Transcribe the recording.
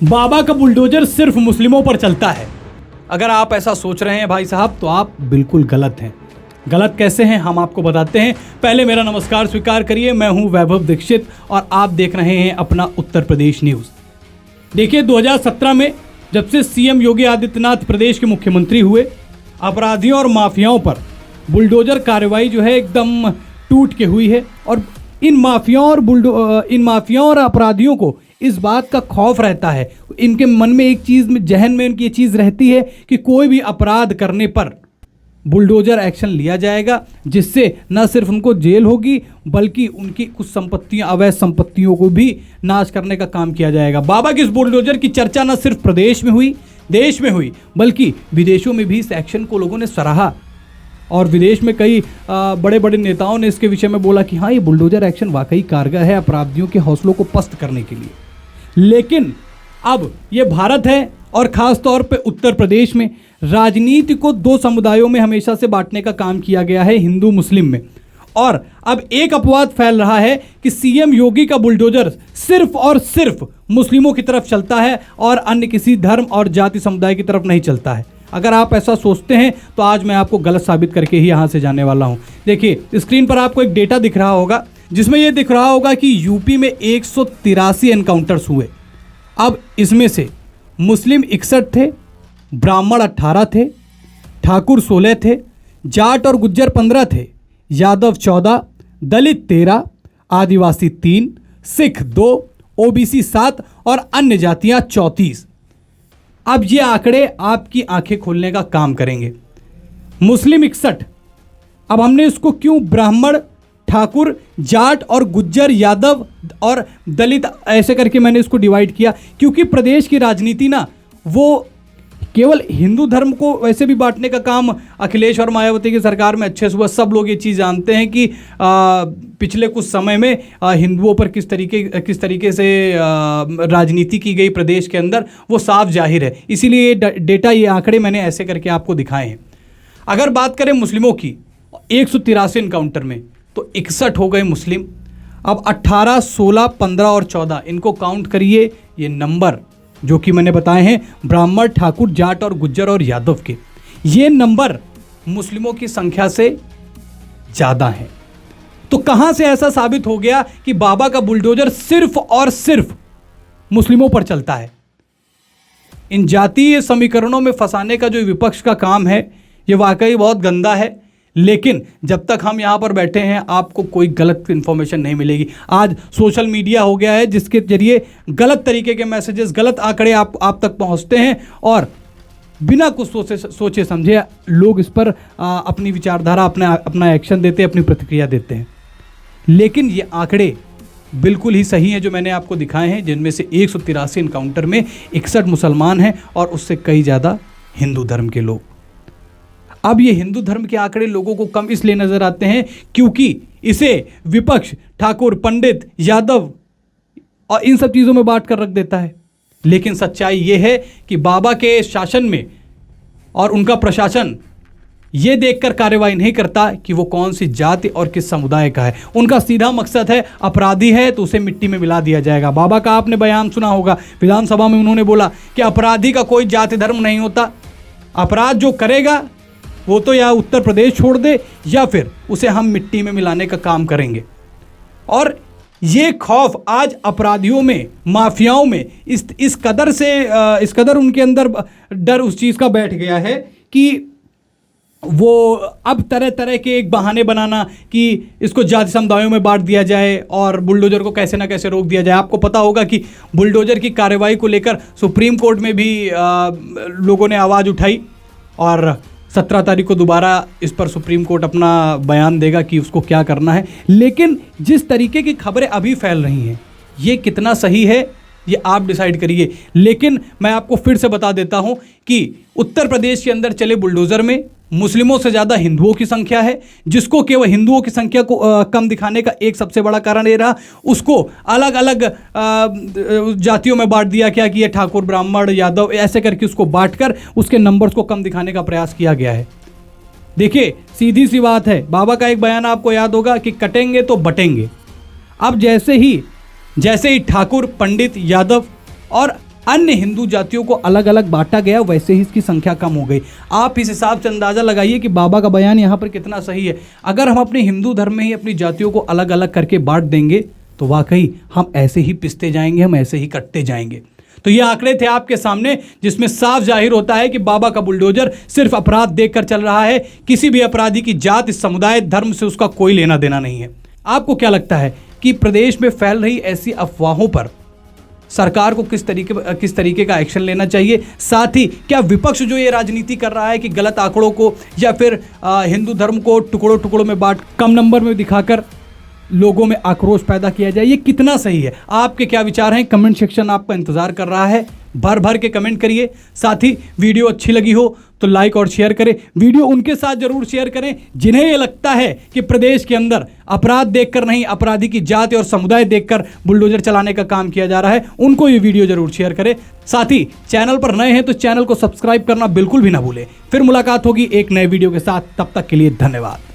बाबा का बुलडोजर सिर्फ मुस्लिमों पर चलता है। अगर आप ऐसा सोच रहे हैं भाई साहब तो आप बिल्कुल गलत हैं। गलत कैसे हैं हम आपको बताते हैं। पहले मेरा नमस्कार स्वीकार करिए, मैं हूं वैभव दीक्षित और आप देख रहे हैं अपना उत्तर प्रदेश न्यूज़। देखिए 2017 में जब से सीएम योगी आदित्यनाथ प्रदेश के मुख्यमंत्री हुए, अपराधियों और माफियाओं पर बुलडोजर कार्रवाई जो है एकदम टूट के हुई है और इन माफियाओं और अपराधियों को इस बात का खौफ रहता है। इनके मन में एक चीज़ में, जहन में इनकी ये चीज़ रहती है कि कोई भी अपराध करने पर बुलडोजर एक्शन लिया जाएगा, जिससे न सिर्फ उनको जेल होगी बल्कि उनकी कुछ संपत्तियां, अवैध संपत्तियों को भी नाश करने का काम किया जाएगा। बाबा के इस बुलडोजर की चर्चा न सिर्फ प्रदेश में हुई, देश में हुई, बल्कि विदेशों में भी इस एक्शन को लोगों ने सराहा और विदेश में कई बड़े बड़े नेताओं ने इसके विषय में बोला कि हाँ, ये बुलडोजर एक्शन वाकई कारगर है अपराधियों के हौसलों को पस्त करने के लिए। लेकिन अब ये भारत है और ख़ास तौर पे उत्तर प्रदेश में राजनीति को दो समुदायों में हमेशा से बांटने का काम किया गया है, हिंदू मुस्लिम में। और अब एक अपवाद फैल रहा है कि सीएम योगी का बुलडोजर सिर्फ और सिर्फ मुस्लिमों की तरफ चलता है और अन्य किसी धर्म और जाति समुदाय की तरफ नहीं चलता है। अगर आप ऐसा सोचते हैं तो आज मैं आपको गलत साबित करके ही यहाँ से जाने वाला हूँ। देखिए स्क्रीन पर आपको एक डेटा दिख रहा होगा जिसमें यह दिख रहा होगा कि यूपी में 183 एनकाउंटर्स हुए। अब इसमें से मुस्लिम 61 थे, ब्राह्मण 18 थे, ठाकुर 16 थे, जाट और गुज्जर 15 थे, यादव 14, दलित 13, आदिवासी 3, सिख 2, ओबीसी 7 और अन्य जातियां 34। अब ये आंकड़े आपकी आंखें खोलने का काम करेंगे। मुस्लिम 61, अब हमने इसको क्यों ब्राह्मण, ठाकुर, जाट और गुज्जर, यादव और दलित ऐसे करके मैंने इसको डिवाइड किया, क्योंकि प्रदेश की राजनीति ना वो केवल हिंदू धर्म को वैसे भी बांटने का काम अखिलेश और मायावती की सरकार में अच्छे से हुआ। सब लोग ये चीज़ जानते हैं कि पिछले कुछ समय में हिंदुओं पर किस तरीके से राजनीति की गई प्रदेश के अंदर, वो साफ जाहिर है। इसीलिए ये डेटा, ये आंकड़े मैंने ऐसे करके आपको दिखाए हैं। अगर बात करें मुस्लिमों की 183 इनकाउंटर में तो 61 हो गए मुस्लिम। अब 18, 16, 15 और 14 इनको काउंट करिए। ये नंबर जो कि मैंने बताए हैं ब्राह्मण, ठाकुर, जाट और गुज्जर और यादव के, ये नंबर मुस्लिमों की संख्या से ज़्यादा है। तो कहाँ से ऐसा साबित हो गया कि बाबा का बुलडोजर सिर्फ और सिर्फ मुस्लिमों पर चलता है? इन जातीय समीकरणों में फंसाने का जो विपक्ष का काम है ये वाकई बहुत गंदा है। लेकिन जब तक हम यहाँ पर बैठे हैं आपको कोई गलत इन्फॉर्मेशन नहीं मिलेगी। आज सोशल मीडिया हो गया है जिसके जरिए गलत तरीके के मैसेजेस, गलत आंकड़े आप तक पहुँचते हैं और बिना कुछ सोचे समझे लोग इस पर अपनी विचारधारा, अपना एक्शन देते हैं, अपनी प्रतिक्रिया देते हैं। लेकिन ये आंकड़े बिल्कुल ही सही हैं जो मैंने आपको दिखाए हैं, जिनमें से 183 इनकाउंटर में 61 मुसलमान हैं और उससे कई ज़्यादा हिंदू धर्म के लोग। अब ये हिंदू धर्म के आंकड़े लोगों को कम इसलिए नजर आते हैं क्योंकि इसे विपक्ष ठाकुर, पंडित, यादव और इन सब चीज़ों में बांट कर रख देता है। लेकिन सच्चाई ये है कि बाबा के शासन में और उनका प्रशासन ये देखकर कार्रवाई नहीं करता कि वो कौन सी जाति और किस समुदाय का है। उनका सीधा मकसद है अपराधी है तो उसे मिट्टी में मिला दिया जाएगा। बाबा का आपने बयान सुना होगा, विधानसभा में उन्होंने बोला कि अपराधी का कोई जाति धर्म नहीं होता, अपराध जो करेगा वो तो या उत्तर प्रदेश छोड़ दे या फिर उसे हम मिट्टी में मिलाने का काम करेंगे। और ये खौफ आज अपराधियों में, माफियाओं में इस कदर उनके अंदर डर उस चीज़ का बैठ गया है कि वो अब तरह तरह के एक बहाने बनाना कि इसको जाति समुदायों में बांट दिया जाए और बुलडोजर को कैसे ना कैसे रोक दिया जाए। आपको पता होगा कि बुलडोजर की कार्रवाई को लेकर सुप्रीम कोर्ट में भी लोगों ने आवाज़ उठाई और 17 तारीख को दोबारा इस पर सुप्रीम कोर्ट अपना बयान देगा कि उसको क्या करना है। लेकिन जिस तरीके की खबरें अभी फैल रही हैं ये कितना सही है ये आप डिसाइड करिए। लेकिन मैं आपको फिर से बता देता हूं कि उत्तर प्रदेश के अंदर चले बुलडोज़र में मुस्लिमों से ज़्यादा हिंदुओं की संख्या है, जिसको केवल हिंदुओं की संख्या को कम दिखाने का एक सबसे बड़ा कारण ये रहा, उसको अलग अलग जातियों में बांट दिया क्या कि ये ठाकुर, ब्राह्मण, यादव ऐसे करके उसको बांटकर उसके नंबर्स को कम दिखाने का प्रयास किया गया है। देखिए सीधी सी बात है, बाबा का एक बयान आपको याद होगा कि कटेंगे तो बटेंगे। अब जैसे ही ठाकुर, पंडित, यादव और अन्य हिंदू जातियों को अलग अलग बांटा गया, वैसे ही इसकी संख्या कम हो गई। आप इस हिसाब से अंदाज़ा लगाइए कि बाबा का बयान यहाँ पर कितना सही है। अगर हम अपने हिंदू धर्म में ही अपनी जातियों को अलग अलग करके बांट देंगे तो वाकई हम ऐसे ही पिसते जाएंगे, हम ऐसे ही कटते जाएंगे। तो ये आंकड़े थे आपके सामने, जिसमें साफ जाहिर होता है कि बाबा का बुलडोजर सिर्फ अपराध देखकर चल रहा है। किसी भी अपराधी की जात, समुदाय, धर्म से उसका कोई लेना देना नहीं है। आपको क्या लगता है कि प्रदेश में फैल रही ऐसी अफवाहों पर सरकार को किस तरीके का एक्शन लेना चाहिए? साथ ही क्या विपक्ष जो ये राजनीति कर रहा है कि गलत आंकड़ों को या फिर हिंदू धर्म को टुकड़ों टुकड़ों में बांट कम नंबर में दिखाकर लोगों में आक्रोश पैदा किया जाए, ये कितना सही है? आपके क्या विचार हैं? कमेंट सेक्शन आपका इंतजार कर रहा है। भर भर के कमेंट करिए। साथ ही वीडियो अच्छी लगी हो तो लाइक और शेयर करें। वीडियो उनके साथ जरूर शेयर करें जिन्हें ये लगता है कि प्रदेश के अंदर अपराध देखकर नहीं, अपराधी की जाति और समुदाय देखकर बुलडोजर चलाने का काम किया जा रहा है। उनको ये वीडियो जरूर शेयर करें। साथ ही चैनल पर नए हैं तो चैनल को सब्सक्राइब करना बिल्कुल भी ना भूलें। फिर मुलाकात होगी एक नए वीडियो के साथ, तब तक के लिए धन्यवाद।